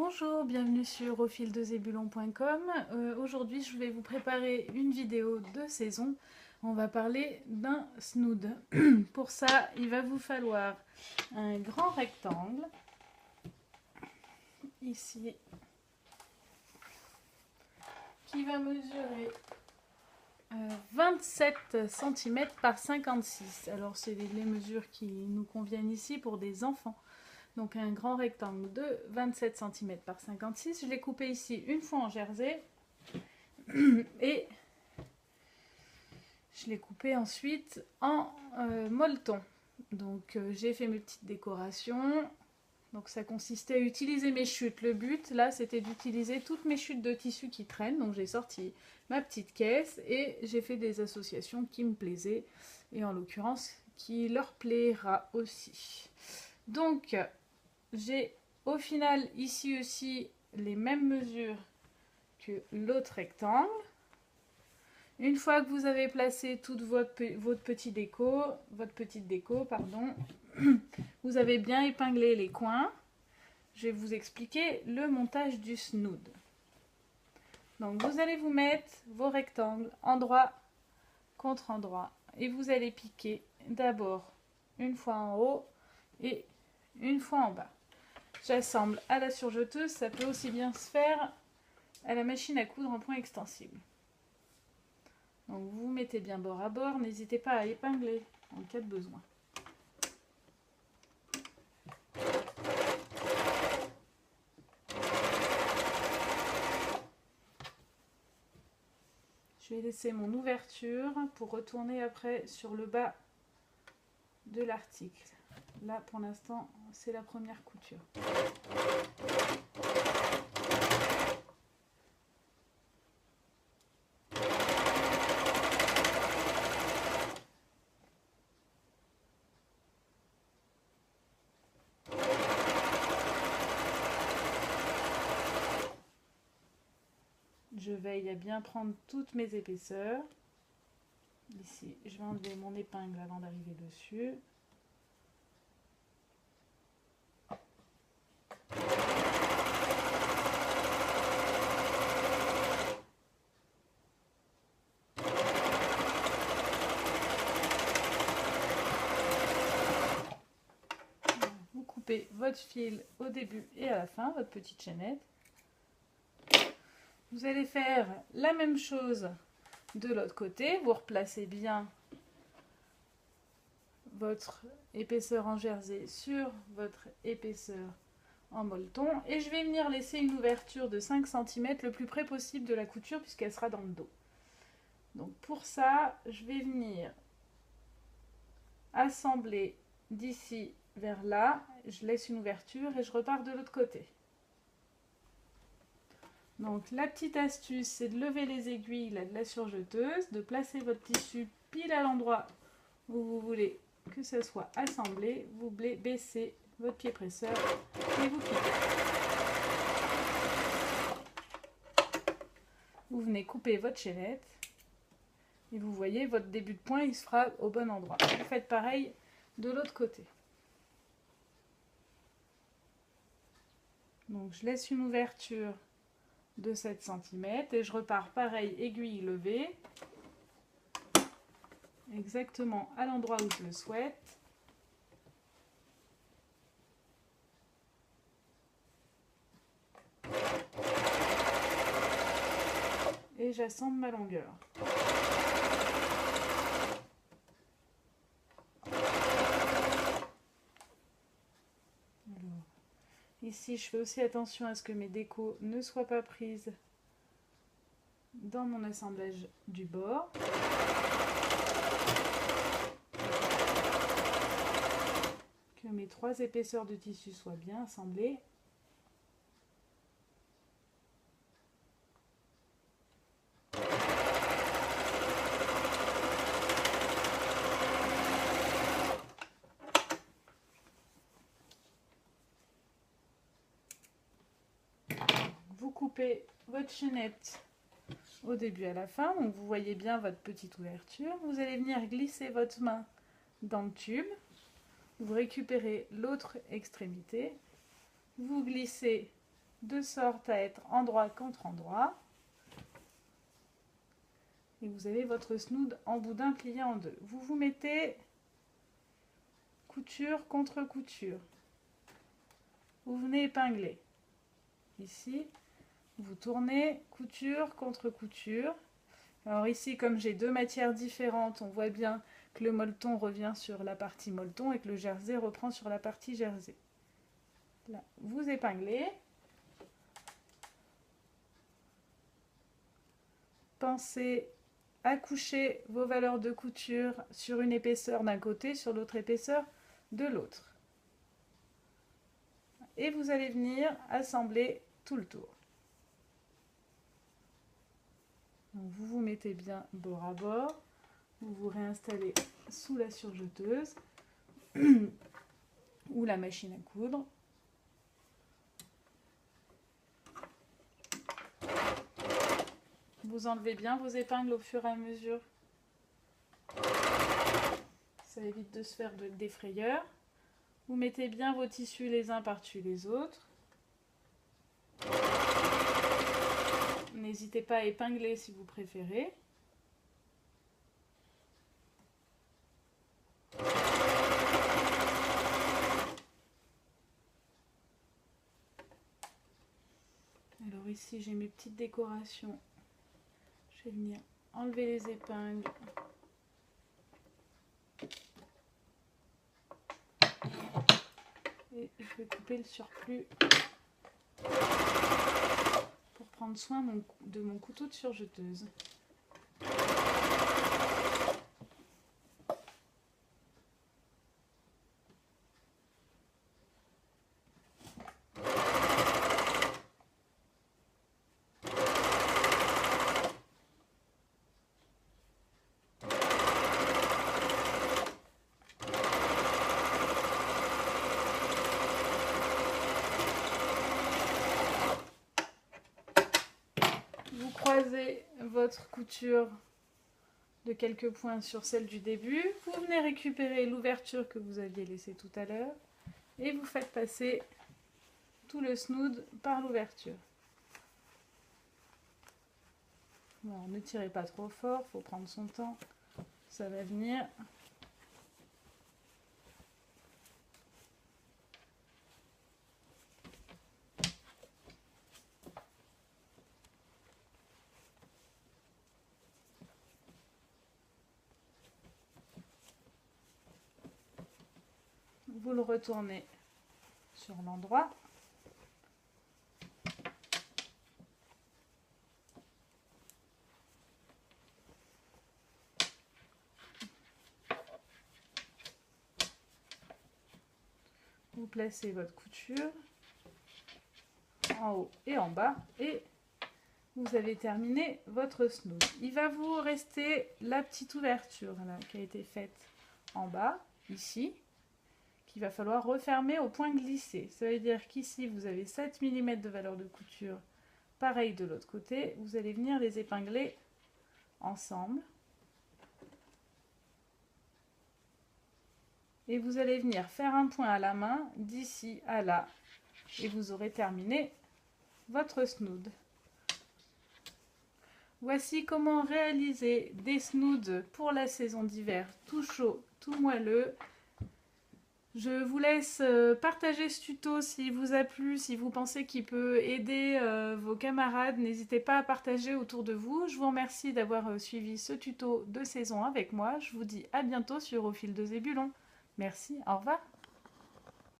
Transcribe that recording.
Bonjour, bienvenue sur aufildezébulon.com. Aujourd'hui, je vais vous préparer une vidéo de saison. On va parler d'un snood. Pour ça, il va vous falloir un grand rectangle, ici, qui va mesurer 27 cm par 56. Alors, c'est les mesures qui nous conviennent ici pour des enfants. Donc un grand rectangle de 27 cm par 56. Je l'ai coupé ici une fois en jersey et je l'ai coupé ensuite en molleton. Donc j'ai fait mes petites décorations. Donc ça consistait à utiliser mes chutes. Le but là c'était d'utiliser toutes mes chutes de tissu qui traînent. Donc j'ai sorti ma petite caisse et j'ai fait des associations qui me plaisaient et en l'occurrence qui leur plaira aussi. Donc j'ai au final ici aussi les mêmes mesures que l'autre rectangle. Une fois que vous avez placé toute votre petite déco, vous avez bien épinglé les coins. Je vais vous expliquer le montage du snood. Donc vous allez vous mettre vos rectangles endroit contre endroit et vous allez piquer d'abord une fois en haut et une fois en bas. J'assemble à la surjeteuse, ça peut aussi bien se faire à la machine à coudre en point extensible. Donc vous mettez bien bord à bord, n'hésitez pas à épingler en cas de besoin. Je vais laisser mon ouverture pour retourner après sur le bas de l'article. Là pour l'instant c'est la première couture. Je veille à bien prendre toutes mes épaisseurs. Ici, je vais enlever mon épingle avant d'arriver dessus. Vous coupez votre fil au début et à la fin, votre petite chaînette. Vous allez faire la même chose de l'autre côté. Vous replacez bien votre épaisseur en jersey sur votre épaisseur en molleton. Et je vais venir laisser une ouverture de 5 cm le plus près possible de la couture puisqu'elle sera dans le dos. Donc pour ça, je vais venir assembler d'ici vers là. Je laisse une ouverture et je repars de l'autre côté. Donc la petite astuce, c'est de lever les aiguilles là, de la surjeteuse, de placer votre tissu pile à l'endroit où vous voulez que ça soit assemblé. Vous baissez votre pied presseur et vous piquez. Vous venez couper votre chaînette et vous voyez votre début de point, il se fera au bon endroit. Vous faites pareil de l'autre côté. Donc je laisse une ouverture de 7 cm et je repars pareil, aiguille levée, exactement à l'endroit où je le souhaite. Et j'assemble ma longueur. Alors, ici, je fais aussi attention à ce que mes décos ne soient pas prises dans mon assemblage du bord. Que mes 3 épaisseurs de tissu soient bien assemblées. Vous coupez votre chaînette au début à la fin, donc vous voyez bien votre petite ouverture. Vous allez venir glisser votre main dans le tube. Vous récupérez l'autre extrémité. Vous glissez de sorte à être endroit contre endroit. Et vous avez votre snood en boudin plié en deux. Vous vous mettez couture contre couture. Vous venez épingler. Ici, vous tournez couture contre couture. Alors ici, comme j'ai deux matières différentes, on voit bien que le molleton revient sur la partie molleton et que le jersey reprend sur la partie jersey. Là, vous épinglez. Pensez à coucher vos valeurs de couture sur une épaisseur d'un côté, sur l'autre épaisseur de l'autre. Et vous allez venir assembler tout le tour. Donc vous vous mettez bien bord à bord, vous vous réinstallez sous la surjeteuse ou la machine à coudre. Vous enlevez bien vos épingles au fur et à mesure. Ça évite de se faire des frayeurs. Vous mettez bien vos tissus les uns par-dessus les autres. N'hésitez pas à épingler si vous préférez. Alors ici j'ai mes petites décorations. Je vais venir enlever les épingles. Et je vais couper le surplus pour prendre soin de mon couteau de surjeteuse. Vous croisez votre couture de quelques points sur celle du début. Vous venez récupérer l'ouverture que vous aviez laissée tout à l'heure et vous faites passer tout le snood par l'ouverture. Bon, ne tirez pas trop fort, il faut prendre son temps, ça va venir. Vous le retournez sur l'endroit. Vous placez votre couture en haut et en bas et vous avez terminé votre snood. Il va vous rester la petite ouverture là, qui a été faite en bas, ici, qu'il va falloir refermer au point glissé. Ça veut dire qu'ici, vous avez 7 mm de valeur de couture. Pareil de l'autre côté, vous allez venir les épingler ensemble. Et vous allez venir faire un point à la main d'ici à là. Et vous aurez terminé votre snood. Voici comment réaliser des snoods pour la saison d'hiver, tout chaud, tout moelleux. Je vous laisse partager ce tuto s'il vous a plu, si vous pensez qu'il peut aider vos camarades. N'hésitez pas à partager autour de vous. Je vous remercie d'avoir suivi ce tuto de saison avec moi. Je vous dis à bientôt sur Au fil de Zébulon. Merci, au revoir.